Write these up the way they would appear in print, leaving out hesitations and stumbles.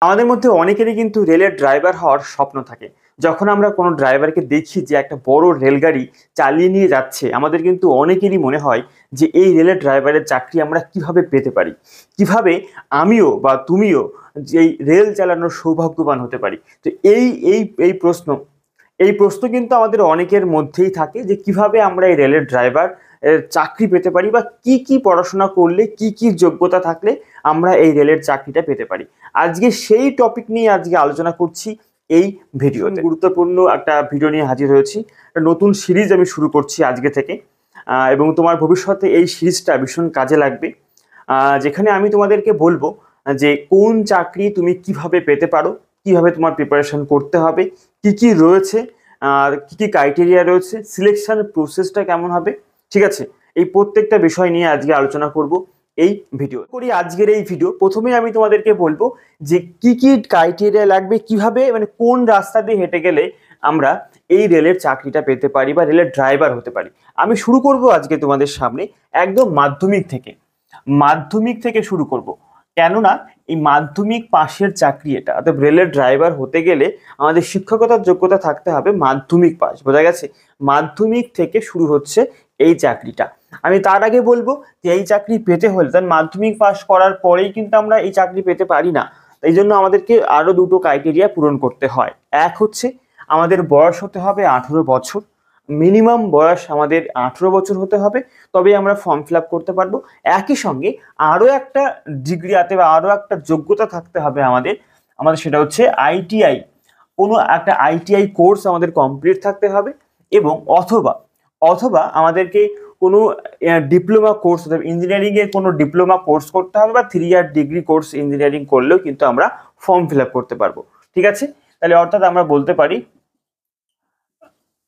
আমাদের মধ্যে অনেকেরই কিন্তু রেলের ড্রাইভার হওয়ার স্বপ্ন থাকে। যখন আমরা কোনো ড্রাইভারকে দেখি যে একটা বড় রেলগাড়ি চালিয়ে নিয়ে যাচ্ছে, আমাদের কিন্তু অনেকেরই মনে হয় যে এই রেলের ড্রাইভারের চাকরি আমরা কিভাবে পেতে পারি? কিভাবে আমিও বা তুমিও যে এই রেল চালানোর সৌভাগ্যবান হতে পারি? তো এই প্রশ্ন কিন্তু আমাদের অনেকের মধ্যেই থাকে যে কিভাবে আমরা এই রেলের ড্রাইভার চাকরি পেতে পারি বা কি পড়াশোনা করলে কি যোগ্যতা থাকলে আমরা এই রেলের চাকরিটা পেতে পারি। আজকে সেই টপিক নিয়ে আজকে আলোচনা করছি এই ভিডিওতে। গুরুত্বপূর্ণ একটা ভিডিও নিয়ে হাজির হয়েছি। একটা নতুন সিরিজ আমি শুরু করছি আজকে থেকে, এবং তোমার ভবিষ্যতে এই সিরিজটা ভীষণ কাজে লাগবে। যেখানে আমি তোমাদেরকে বলবো যে কোন চাকরি তুমি কিভাবে পেতে পারো, কিভাবে তোমার প্রিপারেশন করতে হবে, কি রয়েছে, আর কি ক্রাইটেরিয়া রয়েছে, সিলেকশন প্রসেসটা কেমন হবে। ঠিক আছে, এই প্রত্যেকটা বিষয় নিয়ে আজকে আলোচনা করব এই ভিডিও করি। আজকের এই ভিডিও প্রথমেই আমি তোমাদেরকে বলবো যে কি ক্রাইটেরিয়া লাগবে, কিভাবে মানে কোন রাস্তা দিয়ে হেঁটে গেলে আমরা এই রেলের চাকরিটা পেতে পারি বা রেলের ড্রাইভার হতে পারি। আমি শুরু করব আজকে তোমাদের সামনে একদম মাধ্যমিক থেকে শুরু করব। কেননা এই মাধ্যমিক পাশের চাকরি এটা, অর্থাৎ রেলের ড্রাইভার হতে গেলে আমাদের শিক্ষকতার যোগ্যতা থাকতে হবে মাধ্যমিক পাস। বোঝা গেছে? মাধ্যমিক থেকে শুরু হচ্ছে এই চাকরিটা। আমি তার আগে বলবো যে এই চাকরি পেতে হলে তার মাধ্যমিক পাস করার পরেই কিন্তু আমরা এই চাকরি পেতে পারি না। এই জন্য আমাদেরকে আরো দুটো ক্রাইটেরিয়া পূরণ করতে হয়। এক হচ্ছে আমাদের বয়স হতে হবে 18 বছর, মিনিমাম বয়স আমাদের 18 বছর হতে হবে, তবেই আমরা ফর্ম ফিল আপ করতে পারবো। একই সঙ্গে আরো একটা ডিগ্রি বা আরো একটা যোগ্যতা থাকতে হবে আমাদের সেটা হচ্ছে আইটিআই। কোনো একটা আইটিআই কোর্স আমাদের কমপ্লিট থাকতে হবে, এবং অথবা আমাদেরকে কোনো ডিপ্লোমা কোর্স, ইঞ্জিনিয়ারিং এর কোনো ডিপ্লোমা কোর্স করতে হবে, বা 3 ইয়ার ডিগ্রি কোর্স ইঞ্জিনিয়ারিং করলেও কিন্তু আমরা ফর্ম ফিল আপ করতে পারবো। ঠিক আছে, তাহলে অর্থাৎ আমরা বলতে পারি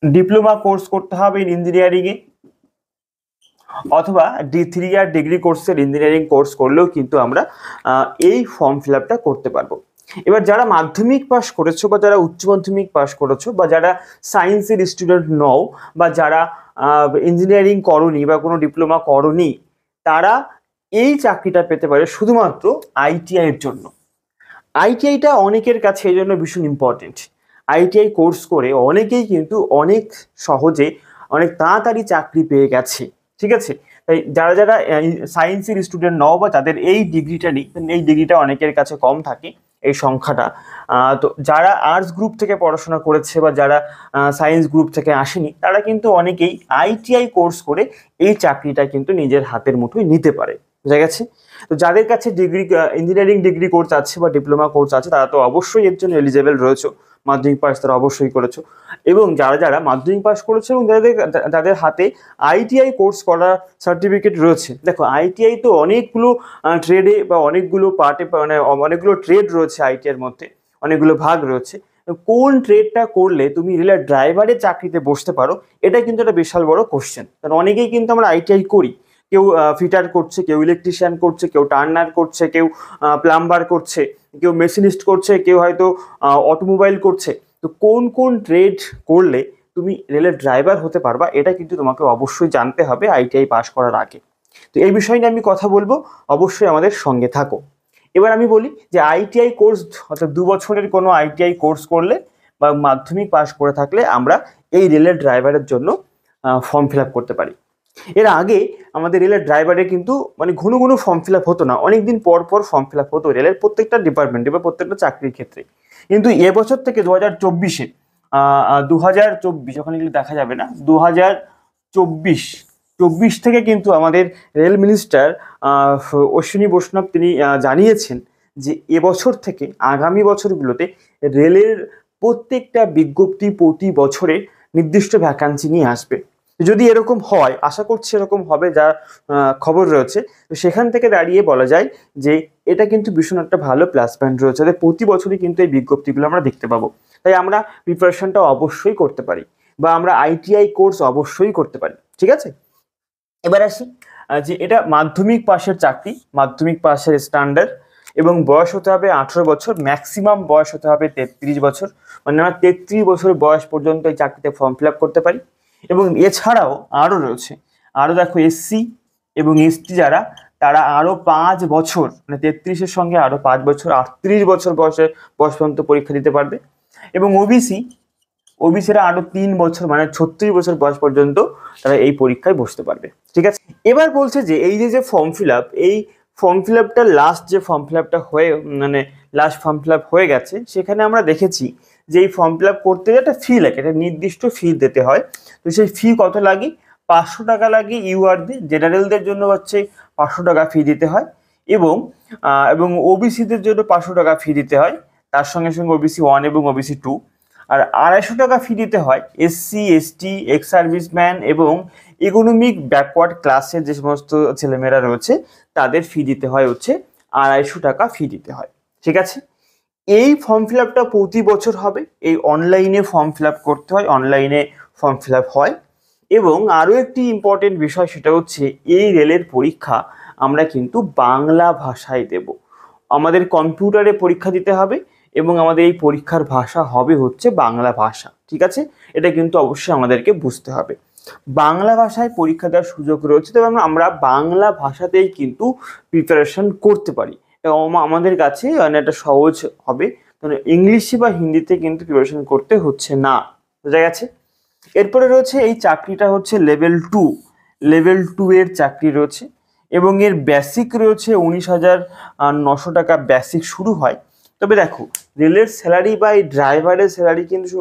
ডিপ্লোমা কোর্স করতে হবে ইঞ্জিনিয়ারিং এ, অথবা 3 ইয়ার ডিগ্রি কোর্সের ইঞ্জিনিয়ারিং কোর্স করলেও কিন্তু আমরা এই ফর্ম ফিল আপটা করতে পারবো। এবার যারা মাধ্যমিক পাস করেছো বা যারা উচ্চ মাধ্যমিক পাস করেছো বা যারা সায়েন্সের স্টুডেন্ট নও বা যারা ইঞ্জিনিয়ারিং করনি বা কোনো ডিপ্লোমা করনি, তারা এই চাকরিটা পেতে পারে শুধুমাত্র আইটিআই এর জন্য। আইটিআইটা অনেকের কাছে এই জন্য ভীষণ ইম্পর্টেন্ট। আইটিআই কোর্স করে অনেকেই কিন্তু অনেক সহজে অনেক তাড়াতাড়ি চাকরি পেয়ে গেছে। ঠিক আছে, তাই যারা যারা সায়েন্সের স্টুডেন্ট নও বা তাদের এই ডিগ্রিটা নেই, এই ডিগ্রিটা অনেকের কাছে কম থাকে এই সংখ্যাটা। তো যারা আর্টস গ্রুপ থেকে পড়াশোনা করেছে বা যারা সায়েন্স গ্রুপ থেকে আসেনি, তারা কিন্তু অনেকেই আইটিআই কোর্স করে এই চাকরিটা কিন্তু নিজের হাতের মুঠোয় নিতে পারে। বুঝা গেছে? তো যাদের কাছে ডিগ্রি, ইঞ্জিনিয়ারিং ডিগ্রি কোর্স আছে বা ডিপ্লোমা কোর্স আছে, তারা তো অবশ্যই এর জন্য এলিজেবল রয়েছে। মাধ্যমিক পাস তারা অবশ্যই করেছো। এবং যারা যারা মাধ্যমিক পাস করেছে এবং যাদের হাতে আইটিআই কোর্স করার সার্টিফিকেট রয়েছে, দেখো আইটিআই তো অনেকগুলো ট্রেডে বা অনেকগুলো পার্টে, মানে অনেকগুলো ট্রেড রয়েছে আইটিআইয়ের মধ্যে, অনেকগুলো ভাগ রয়েছে। কোন ট্রেডটা করলে তুমি রেলের ড্রাইভারের চাকরিতে বসতে পারো, এটা কিন্তু একটা বিশাল বড় কোশ্চেন। কারণ অনেকেই কিন্তু আমরা আইটিআই করি, কেউ ফিটার করছে, কেউ ইলেকট্রিশিয়ান করছে, কেউ টার্নার করছে, কেউ প্লাম্বার করছে, কেউ মেশিনিস্ট করছে, কেউ হয়তো অটোমোবাইল করছে। তো কোন ট্রেড করলে তুমি রেলের ড্রাইভার হতে পারবা, এটা কিন্তু তোমাকে অবশ্যই জানতে হবে আইটিআই পাস করার আগে। তো এই বিষয় নিয়ে আমি কথা বলবো, অবশ্যই আমাদের সঙ্গে থাকো। এবার আমি বলি যে আইটিআই কোর্স, অর্থাৎ 2 বছরের কোনো আইটিআই কোর্স করলে বা মাধ্যমিক পাস করে থাকলে আমরা এই রেলের ড্রাইভারের জন্য ফর্ম ফিল আপ করতে পারি। এর আগে আমাদের রেলের ড্রাইভারে কিন্তু মানে ঘন ফর্ম ফিল আপ হতো না, অনেকদিন পর ফর্ম ফিল আপ হতো রেলের প্রত্যেকটা ডিপার্টমেন্টে বা প্রত্যেকটা চাকরির ক্ষেত্রে। কিন্তু এবছর থেকে 2024-এ 2024 ওখানে গেলে দেখা যাবে না, 2024 থেকে কিন্তু আমাদের রেল মিনিস্টার অশ্বিনী বৈষ্ণব তিনি জানিয়েছেন যে এবছর থেকে আগামী বছরগুলোতে রেলের প্রত্যেকটা বিজ্ঞপ্তি প্রতি বছরে নির্দিষ্ট ভ্যাকান্সি নিয়ে আসবে। যদি এরকম হয়, আশা করছি এরকম হবে, যা খবর রয়েছে, তো সেখান থেকে দাঁড়িয়ে বলা যায় যে এটা কিন্তু ভীষণ একটা ভালো প্লাস পয়েন্ট রয়েছে। প্রতি বছরই কিন্তু এই বিজ্ঞপ্তিগুলো আমরা দেখতে পাবো। তাই আমরা প্রিপারেশনটা অবশ্যই করতে পারি, বা আমরা আইটিআই কোর্স অবশ্যই করতে পারি। ঠিক আছে, এবার আসি যে এটা মাধ্যমিক পাশের চাকরি, মাধ্যমিক পাশের স্ট্যান্ডার্ড, এবং বয়স হতে হবে 18 বছর, ম্যাক্সিমাম বয়স হতে হবে 33 বছর। মানে আমরা 33 বছর বয়স পর্যন্ত এই চাকরিতে ফর্ম ফিল আপ করতে পারি। এবং এছাড়াও আরও রয়েছে, আরও দেখো এসসি এবং এসটি যারা, তারা আরো 5 বছর, মানে 33-এর সঙ্গে আরো 5 বছর, 38 বছর বয়স পর্যন্ত পরীক্ষা দিতে পারবে। এবং ওবিসিরা আরো 3 বছর, মানে 36 বছর বয়স পর্যন্ত তারা এই পরীক্ষায় বসতে পারবে। ঠিক আছে, এবার বলছে যে এই যে ফর্ম ফিল আপ, এই ফর্ম ফিল আপটা লাস্ট যে ফর্ম ফিল আপটা লাস্ট ফর্ম ফিল আপ হয়ে গেছে, সেখানে আমরা দেখেছি যে এই ফর্ম ফিল আপ করতে একটা ফি লাগে, একটা নির্দিষ্ট ফি দিতে হয়। তো সেই ফি কত লাগে? 500 টাকা লাগে ইউআরদের, জেনারেলদের জন্য হচ্ছে 500 টাকা ফি দিতে হয়, এবং ওবিসিদের জন্য 500 টাকা ফি দিতে হয়, তার সঙ্গে সঙ্গে ওবিসি 1 এবং ওবিসি 2। আর 250 টাকা ফি দিতে হয় এসসি, এসটি, এক্স সার্ভিসম্যান এবং ইকোনমিক ব্যাকওয়ার্ড ক্লাসের যে সমস্ত ছেলেমেয়েরা রয়েছে তাদের ফি দিতে হয় হচ্ছে 250 টাকা ফি দিতে হয়। ঠিক আছে, এই ফর্ম ফিল আপটা প্রতি বছর হবে, এই অনলাইনে ফর্ম ফিল আপ করতে হয়, অনলাইনে ফর্ম ফিল আপ হয়। এবং আরও একটি ইম্পর্টেন্ট বিষয়, সেটা হচ্ছে এই রেলের পরীক্ষা আমরা কিন্তু বাংলা ভাষায় দেব। আমাদের কম্পিউটারে পরীক্ষা দিতে হবে এবং আমাদের এই পরীক্ষার ভাষা হবে হচ্ছে বাংলা ভাষা। ঠিক আছে, এটা কিন্তু অবশ্যই আমাদেরকে বুঝতে হবে। বাংলা ভাষায় পরীক্ষা দেওয়ার সুযোগ রয়েছে, তবে আমরা বাংলা ভাষাতেই কিন্তু প্রিপারেশন করতে পারি। আমাদের কাছে একটা সহজ হবে, ইংলিশে বা হিন্দিতে কিন্তু প্রিপারেশন করতে হচ্ছে না। বোঝা গেছে? এরপরে রয়েছে এই চাকরিটা হচ্ছে লেভেল 2 এর চাকরি রয়েছে এবং এর বেসিক রয়েছে 19,900 টাকা বেসিক শুরু হয়। তবে দেখো, রেলের স্যালারি বা এই ড্রাইভারের স্যালারি কিন্তু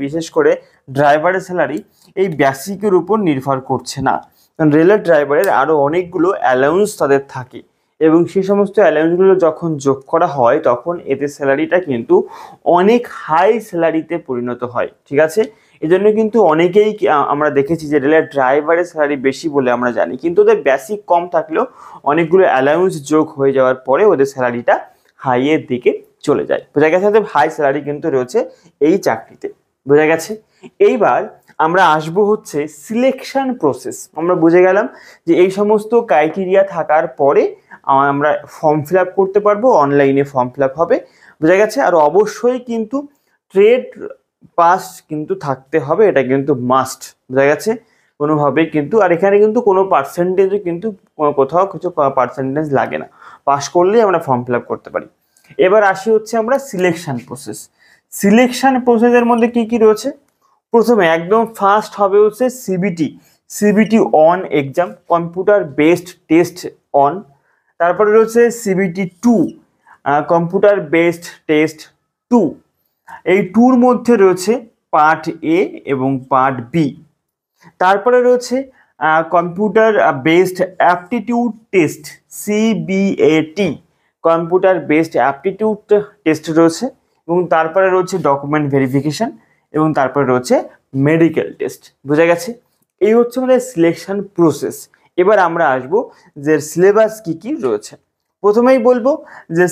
বিশেষ করে ড্রাইভারের স্যালারি এই বেসিকের উপর নির্ভর করছে না, কারণ রেলের ড্রাইভারের আরও অনেকগুলো অ্যালাউন্স তাদের থাকে এবং সেই সমস্ত অ্যালাউন্সগুলো যখন যোগ করা হয় তখন এদের স্যালারিটা কিন্তু অনেক হাই স্যালারিতে পরিণত হয়। ঠিক আছে, এজন্য কিন্তু অনেকেই আমরা দেখেছি যে রেলের ড্রাইভারের স্যালারি বেশি বলে আমরা জানি, কিন্তু ওদের বেসিক কম থাকলেও অনেকগুলো অ্যালাউন্স যোগ হয়ে যাওয়ার পরে ওদের স্যালারিটা হাইয়ের দিকে চলে যায়। বোঝা গেছে? হাই স্যালারি কিন্তু রয়েছে এই চাকরিতে। বোঝা গেছে? এইবার আমরা আসবো হচ্ছে সিলেকশন প্রসেস। আমরা বুঝে গেলাম যে এই সমস্ত ক্রাইটেরিয়া থাকার পরে আমরা ফর্ম ফিল আপ করতে পারবো, অনলাইনে ফর্ম ফিল আপ হবে। বোঝা গেছে? আর অবশ্যই কিন্তু ট্রেড পাস কিন্তু থাকতে হবে, এটা কিন্তু মাস্ট। বোঝা গেছে? কোনোভাবেই কিন্তু, আর এখানে কিন্তু কোনো পার্সেন্টেজও কিন্তু কোথাও কিছু পার্সেন্টেজ লাগে না, পাস করলেই আমরা ফর্ম ফিল আপ করতে পারি। এবার আসি হচ্ছে আমরা সিলেকশন প্রসেসের মধ্যে কি কি রয়েছে। প্রথমে একদম ফার্স্ট হবে হচ্ছে CBT on exam, computer based test on. তারপরে রয়েছে সিবিটি 2, কম্পিউটার বেসড টেস্ট 2। এই 2-র মধ্যে রয়েছে পার্ট এ এবং পার্ট বি। তারপরে রয়েছে computer based aptitude test, CBAT, computer based aptitude test রয়েছে। এবং তারপরে রয়েছে ডকুমেন্ট ভেরিফিকেশন এবং তারপরে রয়েছে মেডিকেল টেস্ট। বোঝা গেছে? এই হচ্ছে আমাদের সিলেকশন প্রসেস। এবার আমরা আসবো যে সিলেবাস কি কি রয়েছে। প্রথমেই বলবো যে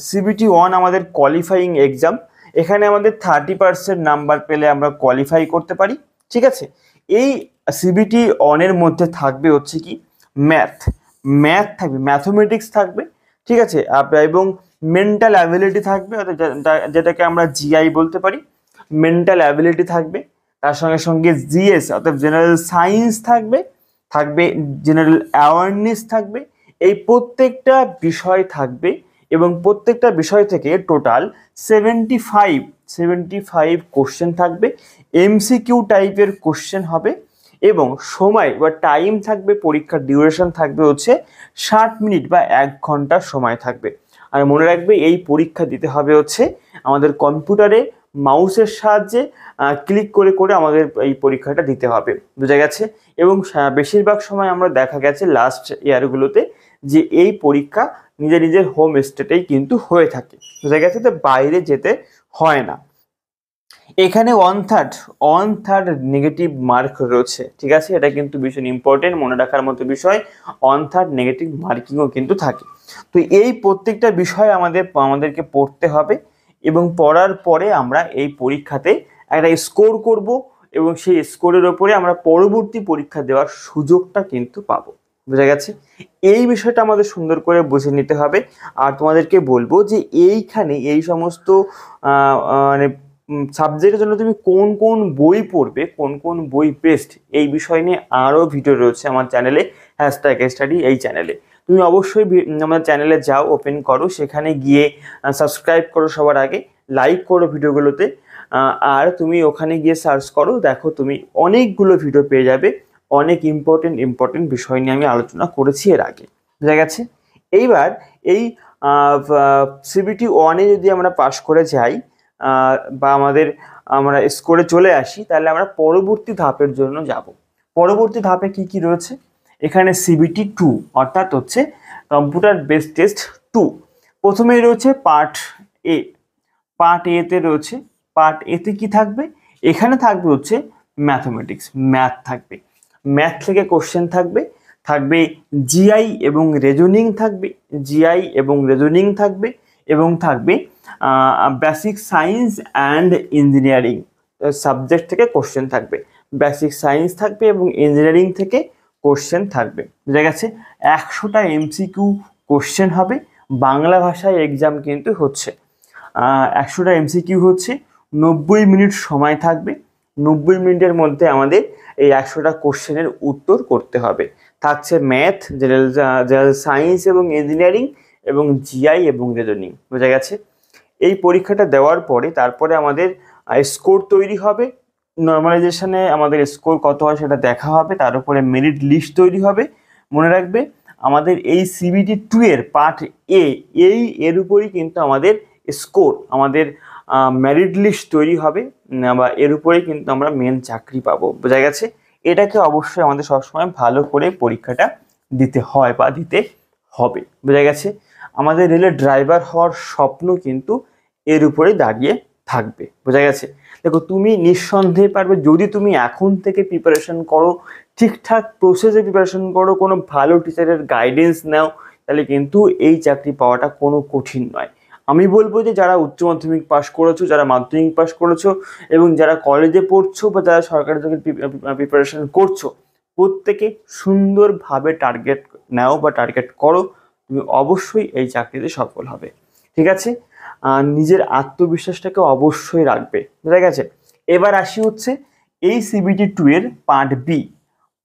সিবিটি 1 আমাদের কোয়ালিফাইং এক্সাম। এখানে আমাদের 30% নাম্বার পেলে আমরা কোয়ালিফাই করতে পারি। ঠিক আছে, এই সিবিটি 1 এর মধ্যে থাকবে হচ্ছে কি ম্যাথ থাকবে, ম্যাথমেটিক্স থাকবে। ঠিক আছে, এবং মেন্টাল অ্যাবিলিটি থাকবে, যেটাকে আমরা জিআই বলতে পারি। মেন্টাল অ্যাবিলিটি থাকবে, তার সঙ্গে সঙ্গে জিএস অর্থাৎ জেনারেল সায়েন্স থাকবে জেনারেল অ্যাওয়ারনেস থাকবে। এই প্রত্যেকটা বিষয় থাকবে এবং প্রত্যেকটা বিষয় থেকে টোটাল 75 কোশ্চেন থাকবে। এমসিকিউ টাইপের কোশ্চেন হবে এবং সময় বা টাইম থাকবে, পরীক্ষার ডিউরেশন থাকবে হচ্ছে 60 মিনিট বা 1 ঘন্টা সময় থাকবে। আর মনে রাখবে এই পরীক্ষা দিতে হবে হচ্ছে আমাদের কম্পিউটারে মাউসের সাহায্যে ক্লিক করে করে আমাদের এই পরীক্ষাটা দিতে হবে। বোঝা গেছে? এবং বেশিরভাগ সময় আমরা দেখা গেছে লাস্ট ইয়ারগুলোতে যে এই পরীক্ষা নিজের হোম স্টেটেই কিন্তু হয়ে থাকে। বোঝা গেছে? তো বাইরে যেতে হয় না। এখানে 1/3 নেগেটিভ মার্ক রয়েছে। ঠিক আছে, এটা কিন্তু ভীষণ ইম্পর্টেন্ট, মনে রাখার মতো বিষয়। 1/3 নেগেটিভ মার্কিংও কিন্তু থাকে। তো এই প্রত্যেকটা বিষয় আমাদেরকে পড়তে হবে এবং পড়ার পরে আমরা এই পরীক্ষাতে একটা স্কোর করব এবং সেই স্কোরের ওপরে আমরা পরবর্তী পরীক্ষা দেওয়ার সুযোগটা কিন্তু পাবো। বোঝা গেছে? এই বিষয়টা আমাদের সুন্দর করে বুঝে নিতে হবে। আর তোমাদেরকে বলবো যে এইখানে এই সমস্ত মানে সাবজেক্টের জন্য তুমি কোন কোন বই পড়বে, কোন কোন বই বেস্ট, এই বিষয় নিয়ে আরও ভিডিও রয়েছে আমার চ্যানেলে। #study এই চ্যানেলে। তুমি অবশ্যই আমাদের চ্যানেলে যাও, ওপেন করো, সেখানে গিয়ে সাবস্ক্রাইব করো, সবার আগে লাইক করো ভিডিওগুলোতে, আর তুমি ওখানে গিয়ে সার্চ করো, দেখো তুমি অনেকগুলো ভিডিও পেয়ে যাবে, অনেক ইম্পর্টেন্ট বিষয় নিয়ে আমি আলোচনা করেছি এর আগে, বুঝা গেছে। এইবার এই CBT 1-এ যদি আমরা পাশ করে যাই বা আমরা স্কোরে চলে আসি, তাহলে আমরা পরবর্তী ধাপের জন্য যাব। পরবর্তী ধাপে কি কি রয়েছে, এখানে CBT 2 অর্থাৎ হচ্ছে কম্পিউটার বেসড টেস্ট 2। প্রথমেই রয়েছে পার্ট এ। পার্ট এতে রয়েছে, পার্ট এতে কি থাকবে, এখানে থাকবে হচ্ছে ম্যাথমেটিক্স, ম্যাথ থাকবে, ম্যাথ থেকে কোশ্চেন থাকবে, থাকবে জিআই এবং রিজনিং থাকবে, জিআই এবং রিজনিং থাকবে, এবং থাকবে basic science and engineering subject থেকে কোশ্চেন থাকবে, বেসিক সায়েন্স থাকবে এবং ইঞ্জিনিয়ারিং থেকে কোশ্চেন থাকবে, বুঝা গেছে। 100টা MCQ কোশ্চেন হবে, বাংলা ভাষায় এক্সাম কিন্তু হচ্ছে। 100টা MCQ হচ্ছে, 90 মিনিট সময় থাকবে, 90 মিনিটের মধ্যে আমাদের এই 100টা কোশ্চেনের উত্তর করতে হবে। থাকছে ম্যাথ, জেনারেল সায়েন্স এবং ইঞ্জিনিয়ারিং, এবং জিআই এবং রিজনিং, বোঝা গেছে। এই পরীক্ষাটা দেওয়ার পরে তারপরে আমাদের স্কোর তৈরি হবে, নর্মালাইজেশনে আমাদের স্কোর কত হয় সেটা দেখা হবে, তার উপরে মেরিট লিস্ট তৈরি হবে। মনে রাখবে আমাদের এই CBT 2 এর পার্ট এ, এর উপরই কিন্তু আমাদের স্কোর, আমাদের মেরিট লিস্ট তৈরি হবে, বা এর উপরেই কিন্তু আমরা মেন চাকরি পাবো, বোঝা গেছে। এটাকে অবশ্যই আমাদের সবসময় ভালো করে পরীক্ষাটা দিতে হয় বা দিতে হবে, বোঝা গেছে। আমাদের রেলের ড্রাইভার হওয়ার স্বপ্ন কিন্তু এর উপরে দাঁড়িয়ে থাকবে, বোঝা গেছে। দেখো তুমি নিঃসন্দেহে পারবে যদি তুমি এখন থেকে প্রিপারেশন করো, ঠিকঠাক প্রসেসে প্রিপারেশন করো, কোনো ভালো টিচারের গাইডেন্স নাও, তাহলে কিন্তু এই চাকরি পাওয়াটা কোনো কঠিন নয়। আমি বলবো যে যারা উচ্চ মাধ্যমিক পাশ করেছো, যারা মাধ্যমিক পাশ করেছো, এবং যারা কলেজে পড়ছো বা যারা সরকারি চাকরির প্রিপারেশন করছো, প্রত্যেকে সুন্দরভাবে টার্গেট নাও বা টার্গেট করো, তুমি অবশ্যই এই চাকরিতে সফল হবে, ঠিক আছে। নিজের আত্মবিশ্বাসটাকে অবশ্যই রাখবে, ঠিক আছে। এবার আসি হচ্ছে এই CBT 2 এর পার্ট বি।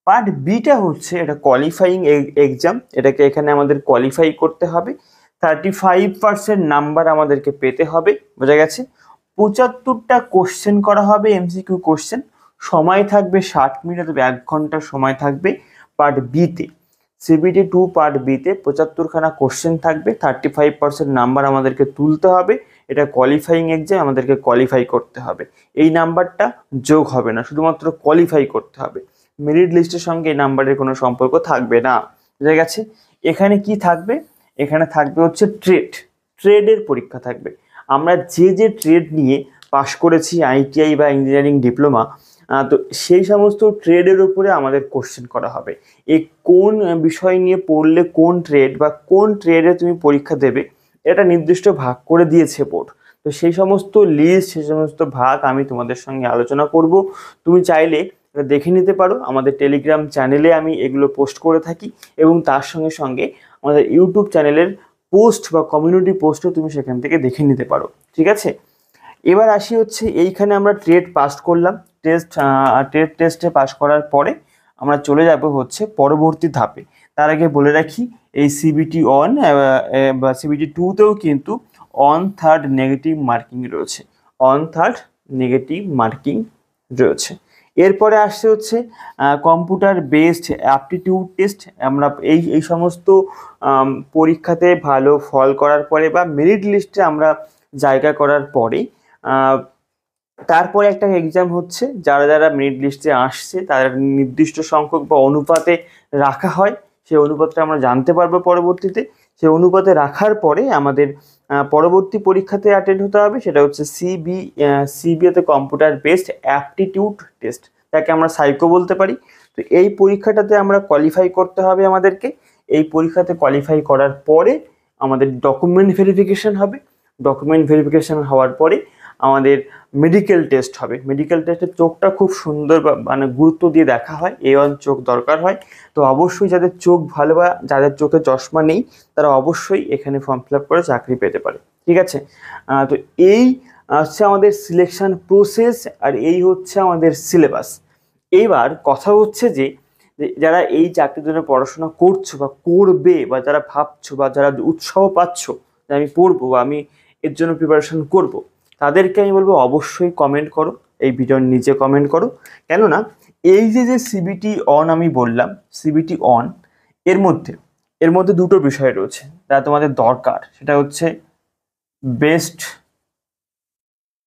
পার্ট বিটা হচ্ছে এটা কোয়ালিফাইং এক্সাম, এটাকে এখানে আমাদের কোয়ালিফাই করতে হবে, 35% নাম্বার আমাদেরকে পেতে হবে, বোঝা গেছে। 75টা কোশ্চেন করা হবে, MCQ কোশ্চেন, সময় থাকবে 60 মিনিট, অথবা 1 ঘন্টা সময় থাকবে পার্ট বিতে। CBT 2 পার্ট বিতে 75খানা কোশ্চেন থাকবে, 35% নাম্বার আমাদেরকে তুলতে হবে, এটা কোয়ালিফাইং এক্সাম, আমাদেরকে কোয়ালিফাই করতে হবে। এই নাম্বারটা যোগ হবে না, শুধুমাত্র কোয়ালিফাই করতে হবে, মেরিট লিস্টের সঙ্গে এই নাম্বারের কোনো সম্পর্ক থাকবে না, বুঝা গেছে। এখানে কি থাকবে, এখানে থাকবে হচ্ছে ট্রেডের পরীক্ষা থাকবে। আমরা যে ট্রেড নিয়ে পাশ করেছি, ITI বা ইঞ্জিনিয়ারিং ডিপ্লোমা, তো সেই সমস্ত ট্রেডের উপরে আমাদের কোশ্চেন করা হবে। এই কোন বিষয় নিয়ে পড়লে কোন ট্রেড বা কোন ট্রেডে তুমি পরীক্ষা দেবে, এটা নির্দিষ্ট ভাগ করে দিয়েছে বোর্ড। তো সেই সমস্ত লিস্ট, সেই সমস্ত ভাগ আমি তোমাদের সঙ্গে আলোচনা করব। তুমি চাইলে এটা দেখে নিতে পারো, আমাদের টেলিগ্রাম চ্যানেলে আমি এগুলো পোস্ট করে থাকি, এবং তার সঙ্গে সঙ্গে আমাদের ইউটিউব চ্যানেলের পোস্ট বা কমিউনিটি পোস্টও তুমি সেখান থেকে দেখে নিতে পারো, ঠিক আছে। এবার আসি হচ্ছে এইখানে আমরা ট্রেড পাস করলাম, টেস্টে পাস করার পরে আমরা চলে যাব হচ্ছে পরবর্তী ধাপে। তার আগে বলে রাখি এই CBT 1 বা CBT 2তেও কিন্তু অন থার্ড নেগেটিভ মার্কিং রয়েছে, অন থার্ড নেগেটিভ মার্কিং রয়েছে। এরপরে আসছে হচ্ছে কম্পিউটার বেসড অ্যাপটিটিউড টেস্ট। আমরা এই সমস্ত পরীক্ষাতে ভালো ফল করার পরে বা মেরিট লিস্টে আমরা জায়গা করার পরে তারপরে একটা এক্সাম হচ্ছে, যারা মেরিট লিস্টে আসছে তারা নির্দিষ্ট সংখ্যক বা অনুপাতে রাখা হয়, সেই অনুপাতটা আমরা জানতে পারবো পরবর্তীতে। সেই অনুপাতে রাখার পরে আমাদের পরবর্তী পরীক্ষাতে অ্যাটেন্ড হতে হবে, সেটা হচ্ছে CBA computer based aptitude test, যাকে আমরা সাইকো বলতে পারি। তো এই পরীক্ষাটাতে আমরা কোয়ালিফাই করতে হবে আমাদেরকে। এই পরীক্ষাতে কোয়ালিফাই করার পরে আমাদের ডকুমেন্ট ভেরিফিকেশন হবে, ডকুমেন্ট ভেরিফিকেশন হওয়ার পরে আমাদের মেডিকেল টেস্ট হবে। মেডিকেল টেস্টের চোখটা খুব সুন্দর বা মানে গুরুত্ব দিয়ে দেখা হয়, A1 চোখ দরকার হয়। তো অবশ্যই যাদের চোখ ভালো বা যাদের চোখে চশমা নেই, তারা অবশ্যই এখানে ফর্ম ফিল আপ করে চাকরি পেতে পারে, ঠিক আছে। তো এই হচ্ছে আমাদের সিলেকশন প্রসেস, আর এই হচ্ছে আমাদের সিলেবাস। এইবার কথা হচ্ছে যে যারা এই চাকরির জন্য পড়াশোনা করছো বা করবে, বা যারা ভাবছো বা যারা উৎসাহ পাচ্ছ যে আমি পড়বো বা আমি এর জন্য প্রিপারেশন করব, তাদেরকে আমি বলবো অবশ্যই কমেন্ট করো, এই ভিডিওর নিচে কমেন্ট করো। কেননা এই যে সিবিটি অন আমি বললাম, সিবিটি অন এর মধ্যে দুটো বিষয় রয়েছে যা তোমাদের দরকার। সেটা হচ্ছে বেস্ট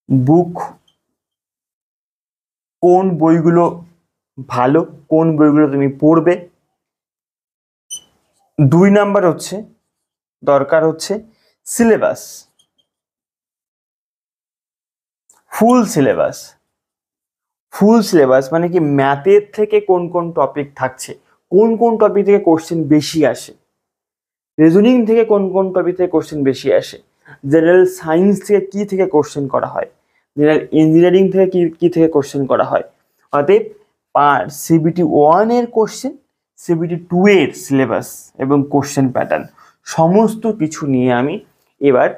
বুক, কোন বইগুলো ভালো, কোন বইগুলো তুমি পড়বে। 2 নাম্বার হচ্ছে দরকার হচ্ছে syllabus, full syllabus. Full syllabus মানে কি, ম্যাথের থেকে কোন কোন টপিক থাকছে, কোন কোন টপিক থেকে কোশ্চেন বেশি আসে, রিজনিং থেকে কোন কোন টপিক থেকে কোশ্চেন বেশি আসে, জেনারেল সায়েন্স থেকে কি থেকে কোশ্চেন করা হয়, জেনারেল ইঞ্জিনিয়ারিং থেকে কি থেকে কোশ্চেন করা হয়। অতএব সিবিটি 1 এর কোশ্চেন, সিবিটি 2 এর সিলেবাস এবং কোশ্চেন প্যাটার্ন সমস্ত কিছু নিয়ে আমি এবার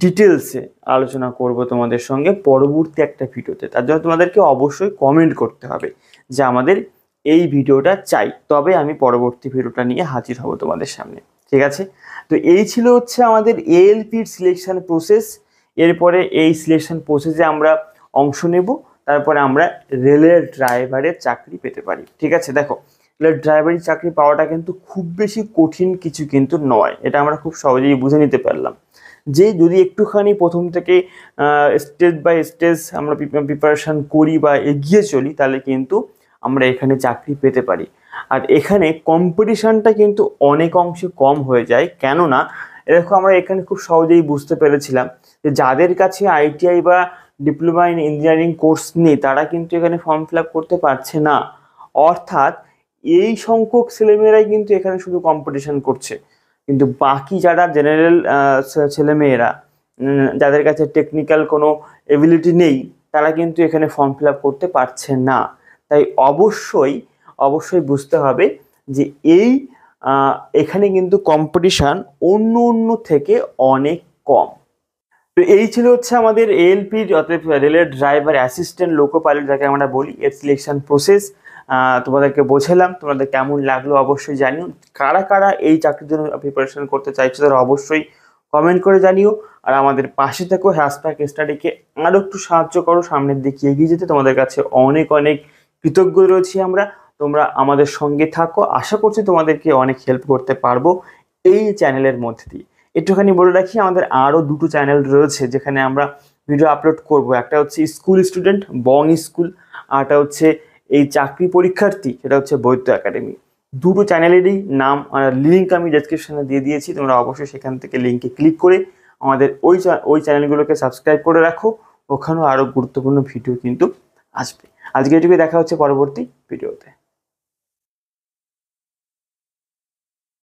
ডিটেলসে আলোচনা করব তোমাদের সঙ্গে পরবর্তী একটা ভিডিওতে। তার জন্য তোমাদেরকে অবশ্যই কমেন্ট করতে হবে যে আমাদের এই ভিডিওটা চাই, তবে আমি পরবর্তী ভিডিওটা নিয়ে হাজির হব তোমাদের সামনে। ঠিক আছে, তো এই ছিল হচ্ছে আমাদের এএলপির সিলেকশন প্রসেস। এরপরে এই সিলেকশন প্রসেসে আমরা অংশ নেব, তারপরে আমরা রেলের ড্রাইভারের চাকরি পেতে পারি। ঠিক আছে, দেখো রেলের ড্রাইভারের চাকরি পাওয়াটা কিন্তু খুব বেশি কঠিন কিছু কিন্তু নয়, এটা আমরা খুব সহজেই বুঝে নিতে পারলাম। যে যদি একটুখানি প্রথম থেকে স্টেজ বাই স্টেজ আমরা প্রিপারেশান করি বা এগিয়ে চলি, তাহলে কিন্তু আমরা এখানে চাকরি পেতে পারি। আর এখানে কম্পিটিশানটা কিন্তু অনেক অংশে কম হয়ে যায়। কেননা দেখো আমরা এখানে খুব সহজেই বুঝতে পেরেছিলাম যে যাদের কাছে আইটিআই বা ডিপ্লোমা ইন ইঞ্জিনিয়ারিং কোর্স নেই, তারা কিন্তু এখানে ফর্ম ফিল আপ করতে পারছে না। অর্থাৎ এই সংখ্যক ছেলেমেয়েরাই কিন্তু এখানে শুধু কম্পিটিশান করছে, কিন্তু বাকি যারা জেনারেল ছেলেমেয়েরা যাদের কাছে টেকনিক্যাল কোনো এবিলিটি নেই, তারা কিন্তু এখানে ফর্ম ফিল আপ করতে পারছে না। তাই অবশ্যই বুঝতে হবে যে এখানে কিন্তু কম্পিটিশান অন্য থেকে অনেক কম। তো এই ছিল হচ্ছে আমাদের এএলপির, অর্থাৎ রেলের ড্রাইভার অ্যাসিস্ট্যান্ট লোকো পাইলট যাকে আমরা বলি, এর সিলেকশন প্রসেস তোমাদেরকে বোঝালাম। তোমাদের কেমন লাগলো অবশ্যই জানিও। কারা কারা এই চাকরির জন্য প্রিপারেশন করতে চাইছো তারা অবশ্যই কমেন্ট করে জানিও। আর আমাদের পাশে থেকো, হ্যাশট্যাগ স্টাডিকে আরও একটু সাহায্য করো সামনের দিকে এগিয়ে যেতে। তোমাদের কাছে অনেক অনেক কৃতজ্ঞ রয়েছি আমরা। তোমরা আমাদের সঙ্গে থাকো, আশা করছি তোমাদেরকে অনেক হেল্প করতে পারবো এই চ্যানেলের মধ্যে দিয়ে। একটুখানি বলে রাখি, আমাদের আরও দুটো চ্যানেল রয়েছে যেখানে আমরা ভিডিও আপলোড করব। একটা হচ্ছে স্কুল স্টুডেন্ট বং স্কুল, আরটা হচ্ছে এই চাকরি পরীক্ষার্থী, সেটা হচ্ছে বৈদ্য একাডেমি। দুটো চ্যানেলেরই নাম আর লিঙ্ক আমি ডেসক্রিপশনে দিয়ে দিয়েছি, তোমরা অবশ্যই সেখান থেকে লিঙ্কে ক্লিক করে আমাদের ওই চ্যানেলগুলোকে সাবস্ক্রাইব করে রাখো। ওখানেও আরও গুরুত্বপূর্ণ ভিডিও কিন্তু আসবে। আজকে এটুকু, দেখা হচ্ছে পরবর্তী ভিডিওতে।